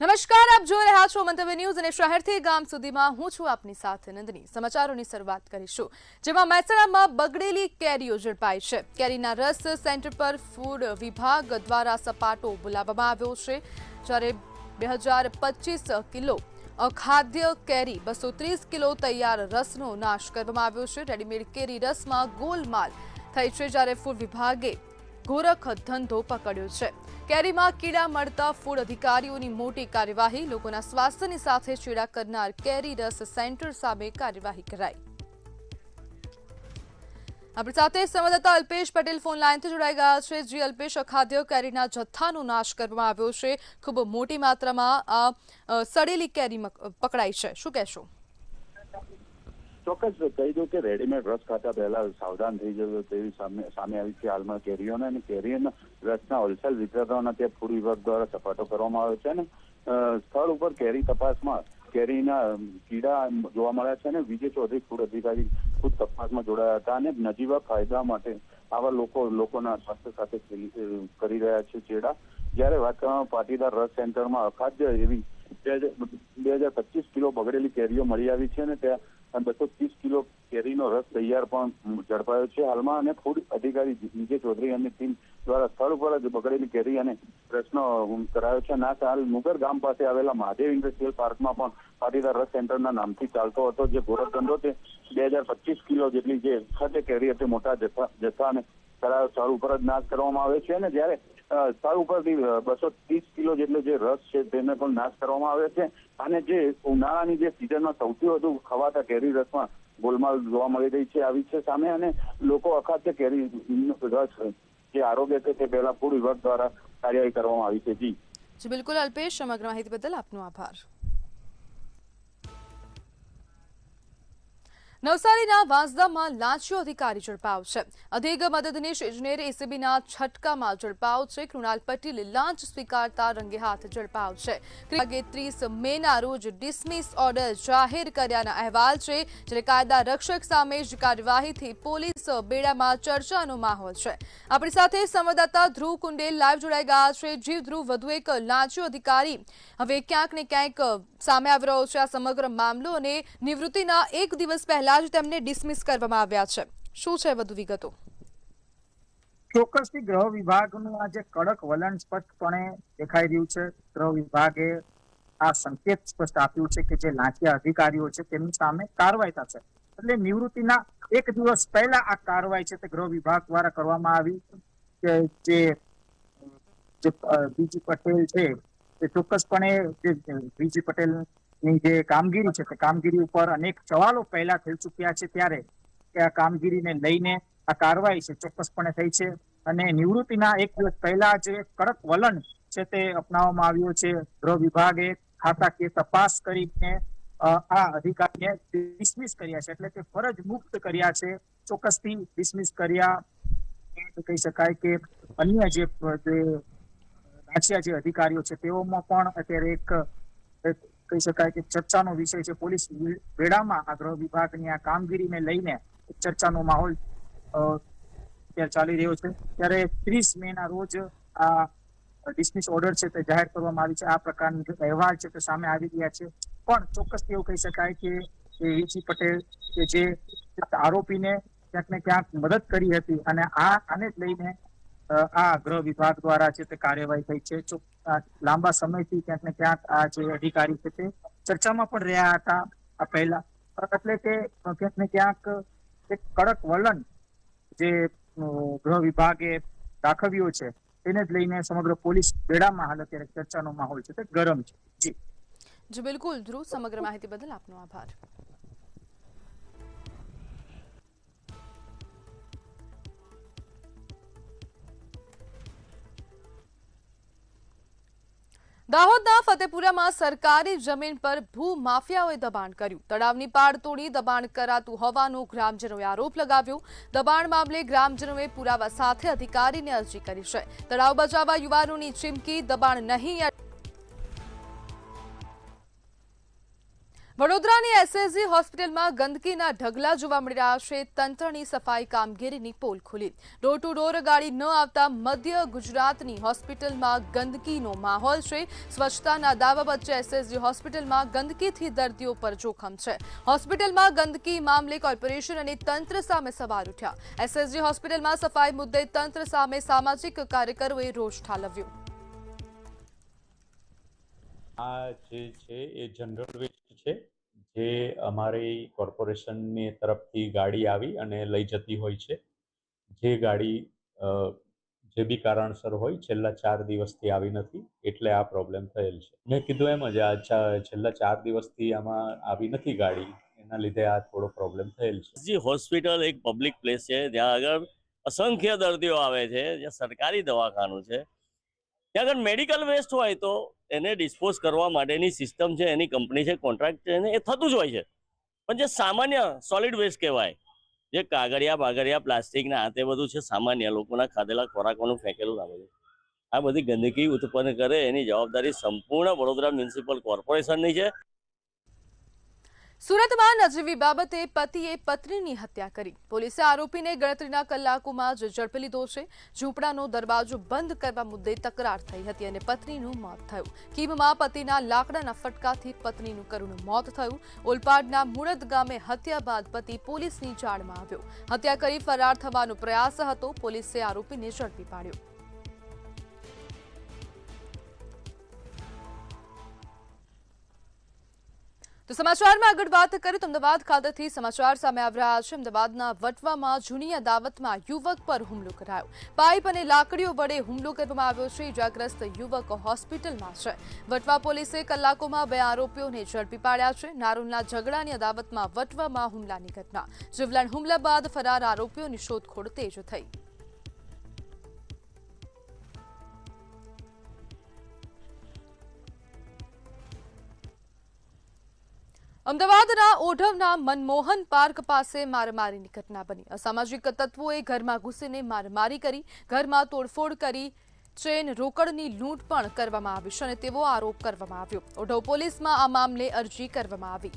નમસ્કાર, આપ જોઈ રહ્યા છો મંતવ્ય ન્યૂઝ અને શહેરથી ગામ સુધીમાં હું છું આપની સાથે નંદની। સમાચારોની શરૂઆત કરીશું, જેમાં મહેસાણામાં બગડેલી કેરીઓ ઝડપાઈ છે। કેરીના રસ સેન્ટર પર ફૂડ વિભાગ દ્વારા સપાટો બોલાવવામાં આવ્યો છે, જ્યારે 2025 કિલો અખાદ્ય કેરી 230 કિલો તૈયાર રસનો નાશ કરવામાં આવ્યો છે। રેડીમેડ કેરી રસમાં ગોલમાલ થઈ છે, જ્યારે ફૂડ વિભાગે ગોરખ ધંધો પકડ્યો છે। કેરીમાં કીડા મળતા ફૂડ અધિકારીઓની મોટી કાર્યવાહી। લોકોના સ્વાસ્થ્યની સાથે ચેડા કરનાર કેરી રસ સેન્ટર સામે કાર્યવાહી કરાઈ। આપણી સાથે સંવાદદાતા અલ્પેશ પટેલ ફોન લાઈનથી જોડાઈ ગયા છે। જી અલ્પેશ, અખાદ્ય કેરીના જથ્થાનો નાશ કરવામાં આવ્યો છે, ખૂબ મોટી માત્રામાં સડેલી કેરી પકડાઈ છે, શું કહેશો? ચોક્કસ કહી દઉં કે રેડીમેડ રસ ખાતા પહેલા સાવધાન થઈ જવું તેવી સામે આવી છે હાલમાં કેરીઓને, અને કેરીઓના રસના હોલસેલ વિક્રેતાઓના ત્યાં ફૂડ વિભાગ દ્વારા સપાટો કરવામાં આવ્યો છે, અને સ્થળ ઉપર કેરી તપાસમાં કેરીના કીડા જોવા મળ્યા છે, અને વિજય ચૌધરી ફૂડ અધિકારી ખુદ તપાસમાં જોડાયા હતા, અને નજીવા ફાયદા માટે આવા લોકોના સ્વાસ્થ્ય સાથે કરી રહ્યા છે ચેડા। જ્યારે વાત કરવામાં પાટીદાર રસ સેન્ટરમાં અખાદ્ય એવી 2025 કિલો બગડેલી કેરીઓ મળી આવી છે, અને ત્યાં 230 કિલો કેરીનો રસ તૈયાર પણ ઝડપાયો છે હાલમાં, અને ફૂડ અધિકારી વિજય ચૌધરી અને ટીમ દ્વારા સ્થળ ઉપર જ બગડેલી કેરી અને રસનો કરાયો છે। નાશ હાલ મુગર ગામ પાસે આવેલા મહાદેવ ઇન્ડસ્ટ્રીયલ પાર્કમાં પણ પાટીદાર રસ સેન્ટરના નામથી ચાલતો હતો, જે ગોરખ ધંધો તે 2025 કિલો જેટલી જે ખાતે કેરી હતી મોટા જથ્થા અને કરાયો સ્થળ ઉપર જ નાશ કરવામાં આવે છે, અને જ્યારે સ્થળ ઉપરથી 230 કિલો જેટલો જે રસ છે તેને પણ નાશ કરવામાં આવે છે, અને જે ઉનાળાની જે સિઝનમાં સૌથી વધુ ખવાતા કેરી રસમાં ગોલમાલ જોવા મળી રહી છે આવી છે સામે, અને લોકો અખાદ્ય કેરી રસ જે આરોગ્ય છે તે પહેલા ફૂડ વિભાગ દ્વારા કાર્યવાહી કરવામાં આવી છે। જી બિલકુલ અલ્પેશ, સમગ્ર માહિતી બદલ આપનો આભાર। નવસારીના વાંસદામાં લાંચીયો અધિકારી ઝડપાયો છે। અધિક મદદનીશ ઇજનેર એસીબીના છટકામાં ઝડપાયો છે। કૃણાલ પટેલ લાંચ સ્વીકારતા રંગે હાથ ઝડપાયો છે। 30 મેના રોજ ડિસમિસ ઓર્ડર જાહેર કર્યાના અહેવાલ છે, જ્યારે કાયદા રક્ષક સામે જ કાર્યવાહીથી પોલીસ બેડામાં ચર્ચાનો માહોલ છે। આપણી સાથે સંવાદદાતા ધ્રુવ કુંડેલ લાઈવ જોડાઈ ગયા છે। જીવ ધ્રુવ, વધુ એક લાંચીયો અધિકારી હવે ક્યાંક ને ક્યાંક સામે આવી રહ્યો છે આ સમગ્ર મામલો, અને નિવૃત્તિના એક દિવસ પહેલા જ તેમને ડિસમિસ કરવામાં આવ્યા છે, શું છે વધુ વિગતો? ચોક્કસથી ગૃહ વિભાગનું આ જે કડક વલણ સ્પષ્ટપણે દેખાઈ રહ્યું છે। ગૃહ વિભાગે આ સંકેત સ્પષ્ટ આપ્યું છે કે જે લાંચિયા અધિકારીઓ છે તેમની સામે કાર્યવાહી થશે, એટલે નિવૃત્તિના એક દિવસ પહેલા આ કાર્યવાહી છે તે ગૃહ વિભાગ દ્વારા કરવામાં આવી કે જે બીજી પટેલ છે તે ચોક્કસપણે બીજી પટેલ ની જે કામગીરી છે તે કામગીરી ઉપર અનેક સવાલો પહેલા થઈ ચુક્યા છે, ત્યારે આ કામગીરીને લઈને આ કાર્યવાહી છે ચોક્કસપણે થઈ છે, અને નિવૃત્તિના એક દિવસ પહેલા જે કડક વલણ છે તે અપનાવવામાં આવ્યો છે। ગૃહ વિભાગે ખાતાકીય તપાસ કરીને આ અધિકારીને ડિસમિસ કર્યા છે, એટલે કે ફરજ મુક્ત કર્યા છે। ચોક્કસથી ડિસમિસ કર્યા કહી શકાય કે અન્ય જે લાંચિયા જે અધિકારીઓ છે તેઓમાં પણ અત્યારે એક કહી શકાય કે ચર્ચાનો વિષય છે। પોલીસ બેડામાં આ ગૃહ વિભાગની આ કામગીરીને લઈને ચર્ચાનો માહોલ ત્યારે ચાલી રહ્યો છે, ત્યારે 30 મેના રોજ આ ડિસમિસ ઓર્ડર છે તે જાહેર કરવામાં આવી છે। આ પ્રકારના અહેવાલ છે તે સામે આવી રહ્યા છે, પણ ચોક્કસથી એવું કહી શકાય કે વીજી પટેલ કે જે આરોપીને ક્યાંક ને ક્યાંક મદદ કરી હતી, અને આને જ લઈને આ ગૃહ વિભાગ દ્વારા છે તે કાર્યવાહી થઈ છે। લાંબા સમયથી ક્યાંક ને ક્યાંક આ જે અધિકારી છે તે ચર્ચામાં પણ રહ્યા હતા આ પહેલા, એટલે કે ક્યાંક ને ક્યાંક એક કડક વલણ જે ગૃહ વિભાગે દાખવ્યો છે તેને જ લઈને સમગ્ર પોલીસ બેડામાં હાલ અત્યારે ચર્ચાનો માહોલ છે તે ગરમ છે। જી બિલકુલ ધ્રુવ, સમગ્ર માહિતી બદલ આપનો આભાર। દાહોદના ફતેપુરામાં સરકારી જમીન પર ભૂમાફિયાઓએ દબાણ કર્યું। તળાવની પાળ તોડી દબાણ કરાતું હોવાનો ગ્રામજનોએ આરોપ લગાવ્યો। દબાણ મામલે ગ્રામજનોએ પુરાવા સાથે અધિકારીને અરજી કરી છે। તળાવ બચાવવા યુવાનોની ચીમકી, દબાણ નહીં વડોદરાની એસએસજી હોસ્પિટલમાં ગંદકીના ઢગલા જોવા મળી રહ્યા છે. તંત્રની સફાઈ કામગીરીની પોલ ખુલી. ડોર ટુ ડોર ગાડી ન આવતા મધ્ય ગુજરાતની હોસ્પિટલમાં ગંદકીનો માહોલ છે. સ્વચ્છતાના દાવા વચ્ચે એસએસજી હોસ્પિટલમાં ગંદકીથી દર્દીઓ પર જોખમ છે. હોસ્પિટલમાં ગંદકી મામલે કોર્પોરેશન અને તંત્ર સામે સવાલ ઉઠ્યા. એસએસજી હોસ્પિટલમાં સફાઈ મુદ્દે તંત્ર સામે સામાજિક કાર્યકરોએ રોષ ઠાલવ્યો. આ જે છે એ જનરલ વેસ્ટ છે, જે અમારી કોર્પોરેશનની તરફથી ગાડી આવી અને લઈ જતી હોય છે. જે ગાડી જે બી કારણસર હોય છેલ્લા 4 દિવસથી આવી નથી, એટલે આ પ્રોબ્લેમ થયેલ છે. મેં કીધું એમ જ છેલ્લા 4 દિવસથી આમાં આવી નથી ગાડી, એના લીધે આ થોડો પ્રોબ્લેમ થયેલ છે. જે હોસ્પિટલ એક પબ્લિક પ્લેસ છે, જ્યાં આગળ અસંખ્ય દર્દીઓ આવે છે, જ્યાં સરકારી દવાખાનું છે, ત્યાં આગળ મેડિકલ વેસ્ટ હોય તો એને ડિસ્પોઝ કરવા માટેની સિસ્ટમ છે, એની કંપની છે, કોન્ટ્રાક્ટ છે, એ થતું જ હોય છે. પણ જે સામાન્ય સોલિડ વેસ્ટ કહેવાય, જે કાગળિયા પ્લાસ્ટિકના આ તે બધું છે, સામાન્ય લોકોના ખાધેલા ખોરાકોનું ફેંકેલું ના બધું, આ બધી ગંદકી ઉત્પન્ન કરે એની જવાબદારી સંપૂર્ણ વડોદરા મ્યુનિસિપલ કોર્પોરેશનની છે. સુરતમાં નજીવી બાબતે પતિએ પત્નીની હત્યા કરી. પોલીસે આરોપીને ગણતરીના કલાકોમાં જ ઝડપી લીધો છે. ઝૂંપડાનો દરવાજો બંધ કરવા મુદ્દે તકરાર થઈ હતી અને પત્નીનું મોત થયું. કીમમાં પતિના લાકડાના ફટકાથી પત્નીનું કરુણ મોત થયું. ઓલપાડના મુળદ ગામે હત્યા બાદ પતિ પોલીસની જાળમાં આવ્યો. હત્યા કરી ફરાર થવાનો પ્રયાસ હતો. પોલીસે આરોપીને ઝડપી પાડ્યો. તો સમાચારમાં આગળ વાત કરીએ તો અમદાવાદ ખાતેથી સમાચાર સામે આવી રહ્યા છે. અમદાવાદના વટવામાં જૂની અદાવતમાં યુવક પર હુમલો કરાયો. પાઇપ અને લાકડીઓ વડે હુમલો કરવામાં આવ્યો છે. ઇજાગ્રસ્ત યુવક હોસ્પિટલમાં છે. વટવા પોલીસે કલાકોમાં 2 આરોપીઓને ઝડપી પાડ્યા છે. નારોલના ઝઘડાની અદાવતમાં વટવામાં હુમલાની ઘટના. જીવલેણ હુમલા બાદ ફરાર આરોપીઓની શોધખોળ તેજ થઈ. અમદાવાદના ઓઢવના મનમોહન પાર્ક પાસે મારામારીની ઘટના બની. અસામાજિક તત્વોએ ઘરમાં ઘૂસીને મારામારી કરી, ઘરમાં તોડફોડ કરી, ચેન રોકડની લૂંટ પણ કરવામાં આવી છે અને તેવો આરોપ કરવામાં આવ્યો. ઓઢવ પોલીસમાં આ મામલે અરજી કરવામાં આવી.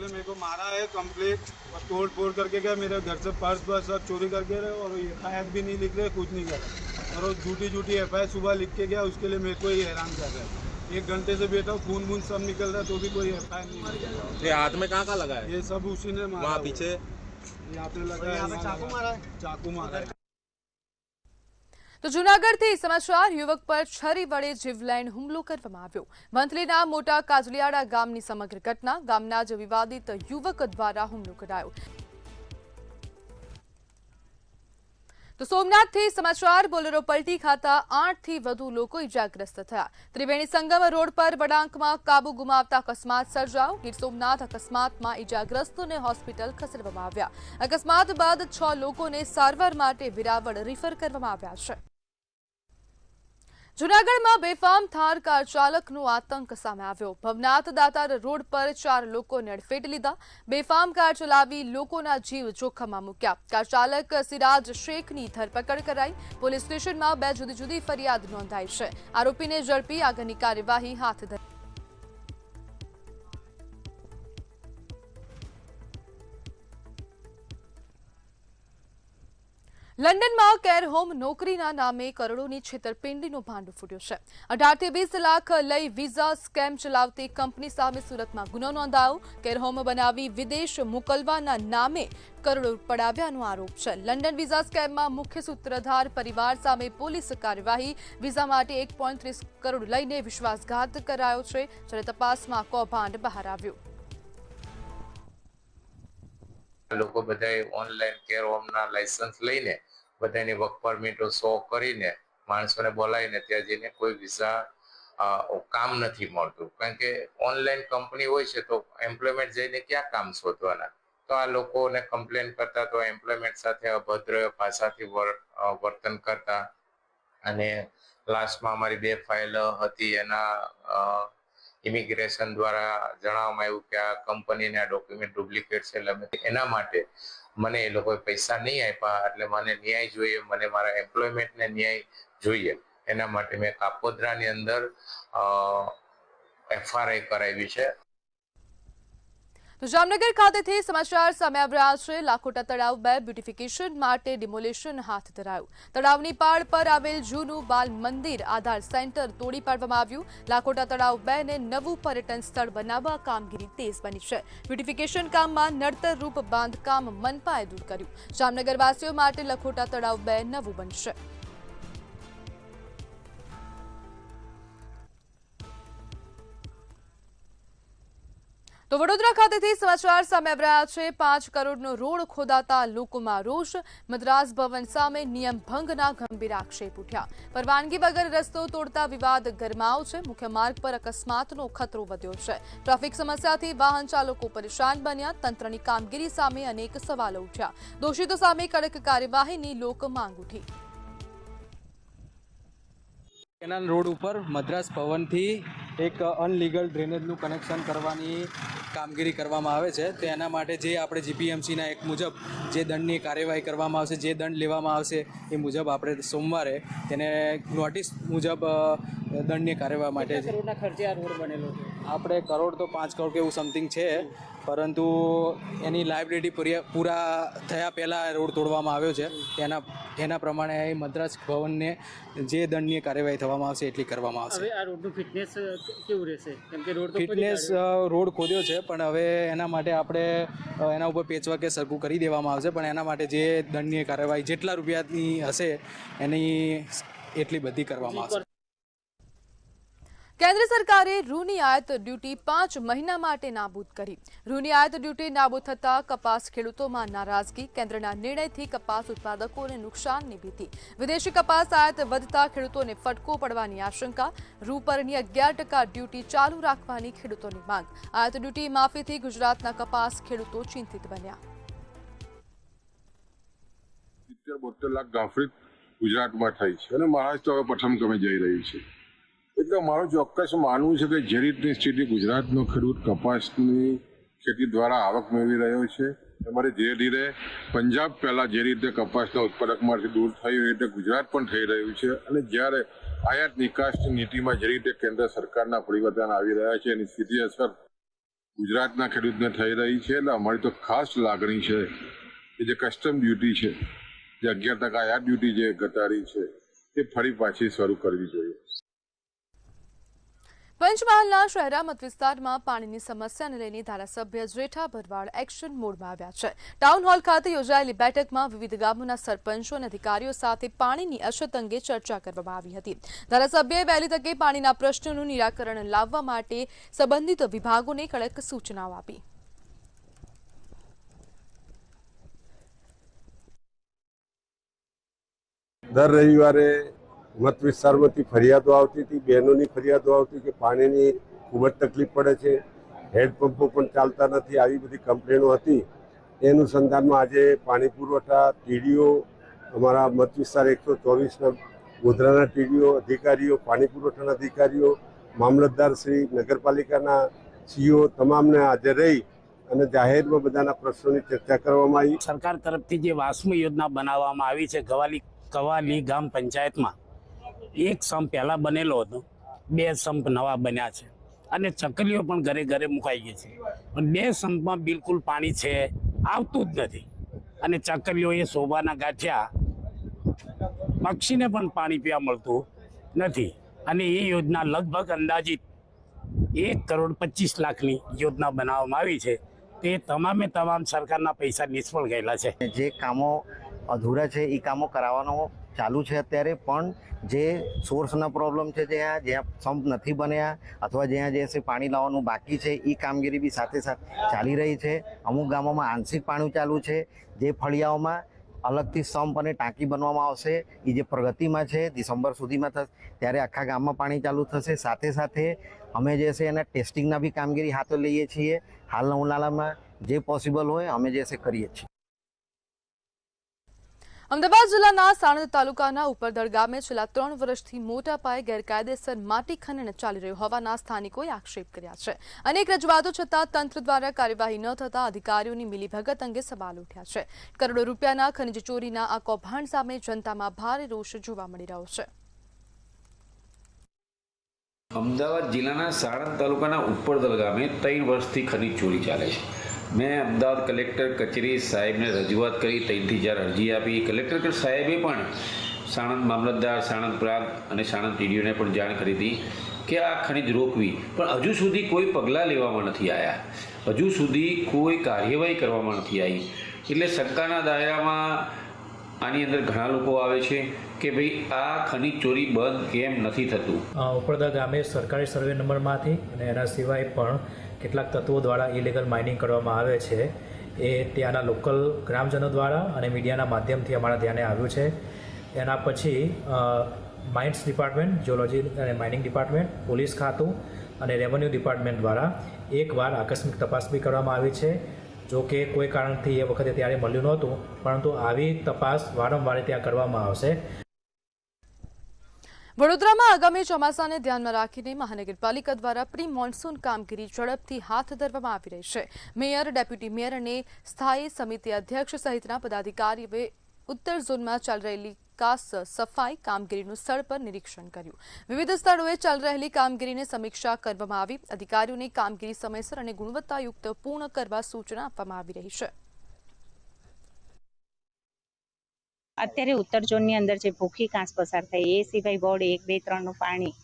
मेरे को मारा है कंप्लीट और तोड़ फोड़ करके गया. मेरे घर से पर्स वर्स सब चोरी करके रहे और एफ भी नहीं लिख रहे, कुछ नहीं कर रहे. और वो झूठी एफ सुबह लिख के गया, उसके लिए मेरे को ही हैरान कर रहे हैं. 1 घंटे से बैठा हूँ, खून वून सब निकल रहा है, तो भी कोई एफ नहीं. ये हाथ में कहाँ लगा है? ये सब उसी ने मारा. वहाँ पीछे यहाँ पे लगा है, चाकू मारा है. તો જૂનાગઢથી સમાચાર. યુવક પર છરી વડે જીવલેણ હુમલો કરવામાં આવ્યો. વંથલીના મોટા કાજલિયાડા ગામની સમગ્ર ઘટના. ગામના જ વિવાદિત યુવક દ્વારા હુમલો કરાયો. તો સોમનાથથી સમાચાર. બોલેરો પલટી ખાતા 8થી વધુ લોકો ઇજાગ્રસ્ત થયા. ત્રિવેણી સંગમ રોડ પર વળાંકમાં કાબુ ગુમાવતા અકસ્માત સર્જાયો. ગીર સોમનાથ અકસ્માતમાં ઇજાગ્રસ્તોને હોસ્પિટલ ખસેડવામાં આવ્યા. અકસ્માત બાદ 6 લોકોને સારવાર માટે વેરાવળ રિફર કરવામાં આવ્યા છે. જૂનાગઢમાં બેફામ થાર કાર ચાલકનો આતંક સામે આવ્યો. ભવનાથ દાતાર રોડ પર 4 લોકોને અડફેટ લીધા. બેફામ કાર ચલાવી લોકોના જીવ જોખમમાં મૂક્યા. કાર ચાલક સિરાજ શેખની ધરપકડ કરાઈ. પોલીસ સ્ટેશનમાં 2 જુદી જુદી ફરિયાદ નોંધાઈ છે. આરોપીને ઝડપી આગળની કાર્યવાહી હાથ ધરી. લંડનમાં કેર હોમ નોકરીના નામે કરોડોની છેતરપિંડીનો ભાંડો ફૂટ્યો છે. 18 થી 20 લાખ લઈ વિઝા સ્કેમ ચલાવતી કંપની સામે સુરતમાં ગુનો નોંધાયો. કેર હોમ બનાવી વિદેશ મોકલવાના નામે કરોડો પડાવ્યાનો આરોપ છે. લંડન વિઝા સ્કેમમાં મુખ્ય સૂત્રધાર પરિવાર સામે પોલીસ કાર્યવાહી. વિઝા માટે 1.30 કરોડ લઈને વિશ્વાસઘાત કરાયો છે, જ્યારે તપાસમાં કૌભાંડ બહાર આવ્યું. લોકો બધાએ ઓનલાઈન કેર હોમના લાયસન્સ લઈને બધાની વર્ક પરમિટો શો કરીને માણસોને બોલાવીને ત્યાં જઈને કોઈ વિઝા કામ નથી મળતું. કારણ કે ઓનલાઈન કંપની હોય છે તો એમ્પ્લોયમેન્ટ જઈને ક્યાં કામ શોધવાના. તો આ લોકોને કમ્પ્લેન કરતા તો એમ્પ્લોયમેન્ટ સાથે અભદ્ર ભાષાથી વર્તન કરતા. અને લાસ્ટમાં અમારી 2 ફાઇલ હતી, એના ઇમિગ્રેશન દ્વારા જણાવવામાં આવ્યું કે આ કંપનીના ડોક્યુમેન્ટ ડુપ્લિકેટ છે. એટલે એના માટે મને એ લોકોએ પૈસા નહીં આપ્યા, એટલે મને ન્યાય જોઈએ, મને મારા એમ્પ્લોયમેન્ટને ન્યાય જોઈએ. એના માટે મેં કાપોદ્રાની અંદર FRI કરાવી છે. તો જામનગર ખાતેથી સમાચાર સામે આવી રહ્યા છે. લાખોટા તળાવ 2 બ્યુટિફિકેશન માટે ડિમોલિશન હાથ ધરાયું. તળાવની પાળ પર આવેલ જૂનું બાલ મંદિર આધાર સેન્ટર તોડી પાડવામાં આવ્યું. લાખોટા તળાવ 2 ને નવું પર્યટન સ્થળ બનાવવા કામગીરી તેજ બની છે. બ્યુટિફિકેશન કામમાં નડતર રૂપ બાંધકામ મનપાએ દૂર કર્યું. જામનગરવાસીઓ માટે લાખોટા તળાવ 2 નવું બનશે. તો વડોદરા ખાતેથી સમાચાર સામે આવી રહ્યા છે. 5 કરોડનો રોડ ખોદાતા લોકોમાં રોષ. મદ્રાસ ભવન સામે નિયમ ભંગના ગંભીર આક્ષેપ ઉઠ્યા. પરવાનગી વગર રસ્તો તોડતા વિવાદ ગરમાયો છે. મુખ્ય માર્ગ પર અકસ્માતનો ખતરો વધ્યો છે. ટ્રાફિક સમસ્યાથી વાહન ચાલકો પરેશાન બન્યા. તંત્રની કામગીરી સામે અનેક સવાલો ઉઠ્યા. દોષિતો સામે કડક કાર્યવાહીની લોક માંગ ઉઠી. કેનાલ રોડ ઉપર મદ્રાસ ભવનથી એક અનલીગલ ડ્રેનેજનું કનેક્શન કરવાની કામગીરી કરવામાં આવે છે. તો એના માટે જે આપણે જીપીએમસીના એક મુજબ જે દંડની કાર્યવાહી કરવામાં આવશે, જે દંડ લેવામાં આવશે એ મુજબ આપણે સોમવારે તેને નોટિસ મુજબ દંડની કાર્યવાહી માટે કરોડના ખર્ચે આ રોડ બનેલો છે. આપણે કરોડ તો 5 કરોડ કે એવું સમથિંગ છે, પરંતુ એની લાયબિલિટી પૂરા થયા પહેલાં રોડ તોડવામાં આવ્યો છે. એના પ્રમાણે મદ્રાસ ભવનને જે દંડની કાર્યવાહી થવામાં આવશે એટલી કરવામાં આવશે. હવે આ રોડનું ફિટનેસ કેવું રહેશે? કેમ કે રોડ ફિટનેસ રોડ ખોદ્યો છે, પણ હવે એના માટે આપણે એના ઉપર પેચવર્ક કે સરખું કરી દેવામાં આવશે. પણ એના માટે જે દંડની કાર્યવાહી જેટલા રૂપિયાની હશે એની એટલી બધી કરવામાં આવશે. કેન્દ્ર સરકારે રૂની આયાત ડ્યુટી 5 મહિના માટે નાબૂદ કરી. રૂની આયાત ડ્યુટી નાબૂદ થતા કપાસ ખેડૂતોમાં નારાજગી. કેન્દ્રના નિર્ણયથી કપાસ ઉત્પાદકોને નુકસાનની ભીતિ. વિદેશી કપાસ આયાત વધતા ખેડૂતોને ફટકો પડવાની આશંકા. રૂ પરની 11% ડ્યુટી ચાલુ રાખવાની ખેડૂતોની માંગ. આયાત ડ્યુટી માફીથી ગુજરાતના કપાસ ખેડૂતો ચિંતિત બન્યા. 72 લાખ ગાફરી ગુજરાતમાં થઈ છે અને મહારાષ્ટ્ર હવે પ્રથમ ક્રમે જઈ રહ્યું છે. એટલે મારું ચોક્કસ માનવું છે કે જે રીતની સ્થિતિ ગુજરાતનો ખેડૂત કપાસની ખેતી દ્વારા આવક મેળવી રહ્યો છે, તમારે ધીરે ધીરે પંજાબ પહેલાં જે રીતે કપાસના ઉત્પાદકમાંથી દૂર થયું એ રીતે ગુજરાત પણ થઈ રહ્યું છે. અને જ્યારે આયાત નિકાસની નીતિમાં જે રીતે કેન્દ્ર સરકારના પરિવર્તન આવી રહ્યા છે એની સીધી અસર ગુજરાતના ખેડૂતને થઈ રહી છે. એટલે અમારી તો ખાસ લાગણી છે કે જે કસ્ટમ ડ્યુટી છે, જે 11% આયાત ડ્યુટી જે ઘટાડી છે એ ફરી પાછી શરૂ કરવી જોઈએ. પંચમહાલના શહેરા મત વિસ્તારમાં પાણીની સમસ્યાને લઈને ધારાસભ્ય જેઠા ભરવાડ એક્શન મોડમાં આવ્યા છે. ટાઉન હોલ ખાતે યોજાયેલી બેઠકમાં વિવિધ ગામોના સરપંચો અને અધિકારીઓ સાથે પાણીની અછત અંગે ચર્ચા કરવામાં આવી હતી. ધારાસભ્યએ વહેલી તકે પાણીના પ્રશ્નોનું નિરાકરણ લાવવા માટે સંબંધિત વિભાગોને કડક સૂચનાઓ આપી. દર રવિવારે મત વિસ્તારમાંથી ફરિયાદો આવતી હતી, બહેનોની ફરિયાદો આવતી કે પાણીની ખૂબ જ તકલીફ પડે છે, હેન્ડપંપો પણ ચાલતા નથી, આવી બધી કમ્પ્લેનો હતી. એ અનુસંધાનમાં આજે પાણી પુરવઠા ટીડીઓ, અમારા મત વિસ્તાર 124ના ગોધરાના ટીડીઓ, અધિકારીઓ, પાણી પુરવઠાના અધિકારીઓ, મામલતદાર શ્રી, નગરપાલિકાના સીઓ તમામને હાજર રહી અને જાહેરમાં બધાના પ્રશ્નોની ચર્ચા કરવામાં આવી. સરકાર તરફથી જે વાસ્મો યોજના બનાવવામાં આવી છે કવાલી ગામ પંચાયતમાં, એક સંપ પહેલાં બનેલો હતો, 2 સંપ નવા બન્યા છે અને ચકલીઓ પણ ઘરે ઘરે મુકાઈ ગઈ છે. પણ 2 સંપમાં બિલકુલ પાણી છે આવતું જ નથી અને ચકલીઓ એ શોભાના ગાંઠિયા, પક્ષીને પણ પાણી પીવા મળતું નથી. અને એ યોજના લગભગ અંદાજિત 1,25 લાખની યોજના બનાવવામાં આવી છે. તે તમામે તમામ સરકારના પૈસા નિષ્ફળ ગયેલા છે. જે કામો અધૂરા છે એ કામો કરાવવાનો ચાલુ છે અત્યારે, પણ જે સોર્સના પ્રોબ્લેમ છે, જ્યાં સંપ નથી બન્યા અથવા જ્યાં જે પાણી લાવવાનું બાકી છે એ કામગીરી બી સાથે સાથે ચાલી રહી છે. અમુક ગામોમાં આંશિક પાણી ચાલુ છે. જે ફળિયાઓમાં અલગથી સંપ અને ટાંકી બનવામાં આવશે એ જે પ્રગતિમાં છે, ડિસેમ્બર સુધીમાં થશે ત્યારે આખા ગામમાં પાણી ચાલુ થશે. સાથે સાથે અમે જે છે એના ટેસ્ટિંગના બી કામગીરી હાથે લઈએ છીએ. હાલના ઉનાળામાં જે પોસિબલ હોય અમે જે છે કરીએ છીએ. અમદાવાદ જિલ્લાના સાણંદ તાલુકાના ઉપરદળ ગામે છેલ્લા 3 વર્ષથી મોટા પાયે ગેરકાયદેસર માટી ખનન ચાલી રહ્યું હોવાના સ્થાનિકોએ આક્ષેપ કર્યા છે. અનેક રજૂઆતો છતાં તંત્ર દ્વારા કાર્યવાહી ન થતા અધિકારીઓની મિલીભગત અંગે સવાલ ઉઠ્યા છે. કરોડો રૂપિયાના ખનીજ ચોરીના આ કૌભાંડ સામે જનતામાં ભારે રોષ જોવા મળી રહ્યો છે. અમદાવાદ જિલ્લાના સાણંદ તાલુકાના ઉપરદલ ગામે 3 વર્ષથી ખનીજ ચોરી ચાલે છે. મેં અમદાવાદ કલેક્ટર કચેરી સાહેબને રજૂઆત કરી, 3 થી 4 અરજી આપી. કલેક્ટર સાહેબે પણ સાણંદ મામલતદાર, સાણંદ પ્રાંત અને સાણંદ ટીડીઓને પણ જાણ કરી હતી કે આ ખનીજ રોકવી, પણ હજુ સુધી કોઈ પગલાં લેવામાં નથી આવ્યા. હજુ સુધી કોઈ કાર્યવાહી કરવામાં નથી આવી. એટલે શંકાના દાયરામાં આની અંદર ઘણા લોકો આવે છે કે ભાઈ આ ખનીજ ચોરી બંધ કેમ નથી થતું. ઉપરદા ગામે સરકારી સર્વે નંબરમાંથી અને એના સિવાય પણ કેટલાક તત્વો દ્વારા ઇલીગલ માઇનિંગ કરવામાં આવે છે. એ ત્યાંના લોકલ ગ્રામજનો દ્વારા અને મીડિયાના માધ્યમથી અમારા ધ્યાને આવ્યું છે. એના પછી માઇન્સ ડિપાર્ટમેન્ટ, જીઓલોજી અને માઇનિંગ ડિપાર્ટમેન્ટ, પોલીસ ખાતું અને રેવન્યુ ડિપાર્ટમેન્ટ દ્વારા એકવાર આકસ્મિક તપાસ બી કરવામાં આવી છે. જો કે કોઈ કારણથી એ વખતે ત્યારે મળ્યું નહોતું, પરંતુ આવી તપાસ વારંવાર ત્યાં કરવામાં આવશે. વડોદરામાં આગામી ચોમાસાને ધ્યાનમાં રાખીને મહાનગરપાલિકા દ્વારા પ્રી મોન્સૂન કામગીરી ઝડપથી હાથ ધરવામાં આવી રહી છે. મેયર, ડેપ્યુટી મેયર અને સ્થાયી સમિતિ અધ્યક્ષ સહિતના પદાધિકારીઓએ ઉત્તર ઝોનમાં ચાલી રહેલી સફાઈ કામગીરીનું સ્થળ પર નિરીક્ષણ કર્યું. વિવિધ સ્થળોએ ચાલી રહેલી કામગીરીની સમીક્ષા કરવામાં આવી. અધિકારીઓને કામગીરી સમયસર અને ગુણવત્તાયુક્ત પૂર્ણ કરવા સૂચના આપવામાં આવી રહી છે. અત્યારે ઉત્તર ઝોનની અંદર જે ભૂખી કાંસ પસાર થાય, એ સિવાય વોર્ડ 1, 2, 3નું પાણી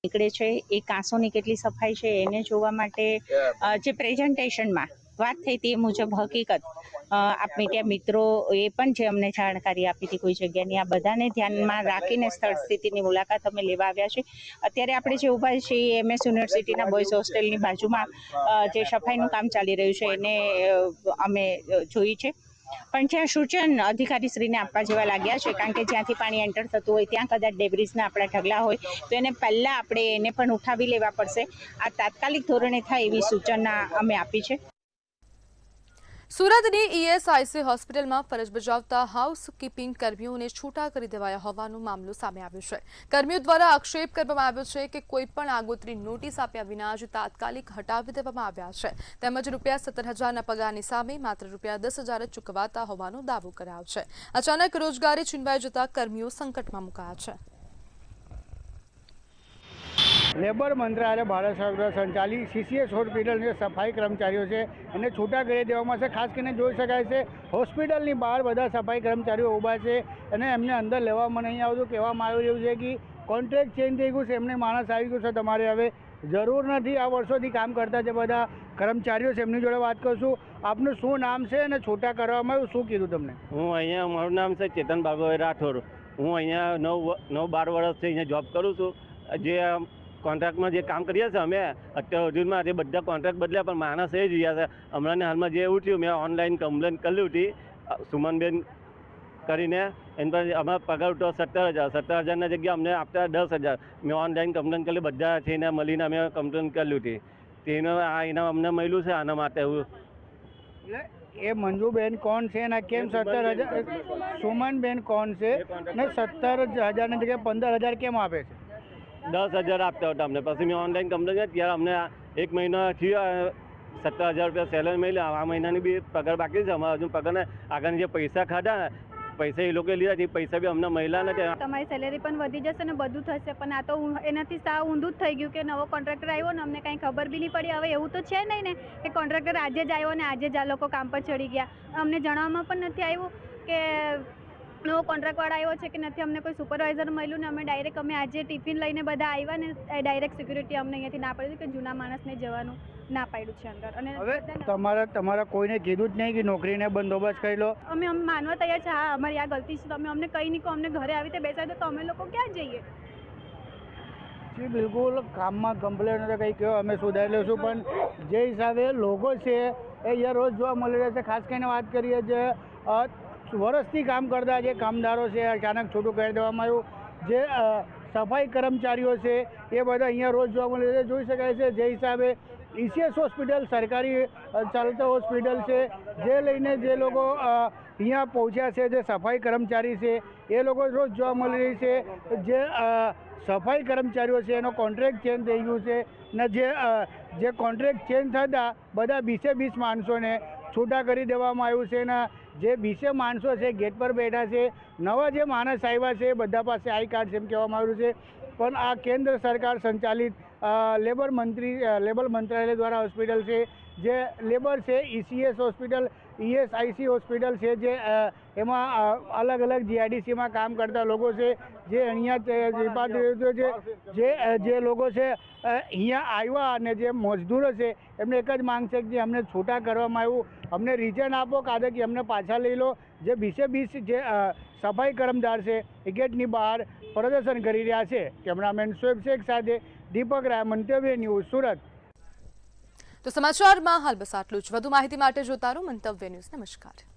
નીકળે છે, એ કાંસોની કેટલી સફાઈ છે એને જોવા માટે જે પ્રેઝન્ટેશનમાં વાત થઈ તે મુજબ હકીકત આપ મીડિયા મિત્રો એ પણ જે અમને જાણકારી આપી હતી કોઈ જગ્યાની, આ બધાને ધ્યાનમાં રાખીને સ્થળ સ્થિતિની મુલાકાત અમે લેવા આવ્યા છે. અત્યારે આપણે જે ઊભા છીએ MS યુનિવર્સિટીના બોયઝ હોસ્ટેલની બાજુમાં જે સફાઈનું કામ ચાલી રહ્યું છે એને અમે જોઈ છે. પણ જ્યાં સૂચન અધિકારીશ્રીને આપવા જેવા લાગ્યા છે, કારણ કે જ્યાંથી પાણી એન્ટર થતું હોય ત્યાં કદાચ ડેબ્રિસના આપણા ઢગલા હોય તો એને પહેલાં આપણે એને પણ ઉઠાવી લેવા પડશે. આ તાત્કાલિક ધોરણે થાય એવી સૂચના અમે આપી છે. સુરતની ESIC હોસ્પિટલમાં ફરજ બજાવતા હાઉસકીપિંગ કર્મીઓને છૂટા કરી દેવાયા હોવાનો મામલો સામે આવ્યો છે. કર્મીઓ દ્વારા આક્ષેપ કરવામાં આવ્યો છે કે કોઈપણ આગોતરી નોટિસ આપ્યા વિના જ તાત્કાલિક હટાવી દેવામાં આવ્યા છે. તેમજ ₹17,000ના પગારની સામે માત્ર ₹10,000 જ ચૂકવાતા હોવાનો દાવો કરાયો છે. અચાનક રોજગારી છીનવાઈ જતા કર્મીઓ સંકટમાં મુકાયા છે. લેબર મંત્રાલય ભારત સરકાર સંચાલિત CCS હોસ્પિટલ જે સફાઈ કર્મચારીઓ છે એને છૂટા કરી દેવામાં છે. ખાસ કરીને જોઈ શકાય છે હોસ્પિટલની બહાર બધા સફાઈ કર્મચારીઓ ઊભા છે અને એમને અંદર લેવામાં નહીં આવતું. કહેવામાં આવી રહ્યું છે કે કોન્ટ્રાક્ટ ચેન્જ થઈ ગયું છે, એમને માણસ આવી ગયું છે, તમારે હવે જરૂર નથી. આ વર્ષોથી કામ કરતા જે બધા કર્મચારીઓ છે એમની જોડે વાત કરશું. આપનું શું નામ છે અને છૂટા કરવામાં આવ્યું, શું કીધું તમને? મારું નામ છે ચેતન ભાર્ગવભાઈ રાઠોડ. હું અહીંયા 9-12 વર્ષથી અહીંયા જોબ કરું છું. જે કોન્ટ્રાક્ટમાં જે કામ કરીએ છીએ અમે અત્યાર સુધીમાં જે બધા કોન્ટ્રાક્ટ બદલ્યા, પણ માણસ એ જ રહ્યા છે. હમણાં હાલમાં જે એવું થયું, મેં ઓનલાઈન કમ્પ્લેન કરી હતી સુમનબેન કરીને, એના પર અમારા પગાર ઉઠો 17,000 જગ્યાએ અમને આપતા 10,000. મેં ઓનલાઈન કમ્પ્લેન કરી, બધા થઈને મળીને અમે કમ્પ્લેન કરી હતી. તેનો આ ઇનામ અમને મળ્યું છે આના માટે. એવું એ મંજુબેન કોણ છે અને કેમ 17,000? સુમનબેન કોણ છે ને 17,000ની જગ્યાએ 15,000 કેમ આપે છે? 10,000 આપતા હતા અમને. પછી મેં ઓનલાઈન કમ્પ્લેન કરી, ત્યારે અમને 1 મહિના થયો 17,000 સેલરી મળી. આ મહિનાની બી પગાર બાકી છે. અમારા હજુ પગારને આગળની જે પૈસા ખાધા, પૈસા એ લોકો લીધા, એ પૈસા બી અમને મળ્યા નથી. તમારી સેલેરી પણ વધી જશે ને બધું થશે, પણ આ તો એનાથી સાવ ઊંધું જ થઈ ગયું કે નવો કોન્ટ્રાક્ટર આવ્યો ને અમને કાંઈ ખબર બી નહીં પડી. હવે એવું તો છે નહીં ને કે કોન્ટ્રાક્ટર આજે જ આવ્યો ને આજે જ આ લોકો કામ પર ચડી ગયા. અમને જણાવવામાં પણ નથી આવ્યું કે નવો કોન્ટ્રાક્ટવાળા આવ્યો છે કે નથી. અમને કોઈ સુપરવાઇઝર મળ્યું ને અમે ડાયરેક્ટ આજે ટિફિન લઈને બધા આવ્યા ને ડાયરેક્ટ સિક્યુરિટી અમને અહીંયાથી ના પાડ્યું કે જૂના માણસને જવાનું ના પાડ્યું છે અંદર. અને હવે તમારા કોઈને કીધું જ નહીં કે નોકરીને બંદોબસ્ત કરી લો? અમે માનવા તૈયાર છે, હા અમારી આ ગલતી છે. તમે અમને કંઈ નહીં કહો, અમને ઘરે આવી રીતે બેસાડી દો તો અમે લોકો ક્યાં જઈએ? જી બિલકુલ, કામમાં કમ્પ્લેન તો કંઈ કહો અમે સુધારી લઈશું, પણ જે હિસાબે લોકો છે એ અહીંયા રોજ જોવા મળી રહ્યા છે. ખાસ કરીને વાત કરીએ જે વર્ષથી કામ કરતા જે કામદારો છે અચાનક છૂટું કરી દેવામાં આવ્યું. જે સફાઈ કર્મચારીઓ છે એ બધા અહીંયા રોજ જોવા મળી રહ્યા છે. જોઈ શકાય છે જે હિસાબે ECS હોસ્પિટલ સરકારી ચાલતા હોસ્પિટલ છે, જે લઈને જે લોકો અહીંયા પહોંચ્યા છે, જે સફાઈ કર્મચારી છે એ લોકો રોજ જોવા મળી રહી છે. જે સફાઈ કર્મચારીઓ છે એનો કોન્ટ્રાક્ટ ચેન્જ થઈ ગયું છે ને જે કોન્ટ્રાક્ટ ચેન્જ થતાં બધા 20 માણસોને છૂટા કરી દેવામાં આવ્યું છે. અને જે 20 માણસો છે ગેટ પર બેઠા છે, નવા જે માણસ આવ્યા છે બધા પાસે આઈ કાર્ડ છે એમ કહેવામાં આવ્યું છે, પણ આ કેન્દ્ર સરકાર સંચાલિત લેબર મંત્રાલય દ્વારા હોસ્પિટલ છે, જે લેબર છે, ECS હોસ્પિટલ, ESIC હોસ્પિટલ છે, જે એમાં અલગ અલગ GIDCમાં કામ કરતા લોકો છે, જે અહીંયા જે લોકો છે અહીંયા આવ્યા અને જે મજદૂરો છે એમને એક જ માંગ છે કે અમને છૂટા કરવામાં આવ્યું, અમને રિઝન આપો, કાં કે અમને પાછા લઈ લો. જે 20 જે સફાઈ કર્મચાર છે એ ગેટની બહાર પ્રદર્શન કરી રહ્યા છે. કેમેરામેન શોએબ શેખ સાથે દીપક રાય, મંતવ્ય ન્યૂઝ, સુરત. તો સમાચારમાં હાલ બસ આટલું જ. વધુ માહિતી માટે જોતા રહો મંતવ્ય ન્યૂઝ. નમસ્કાર.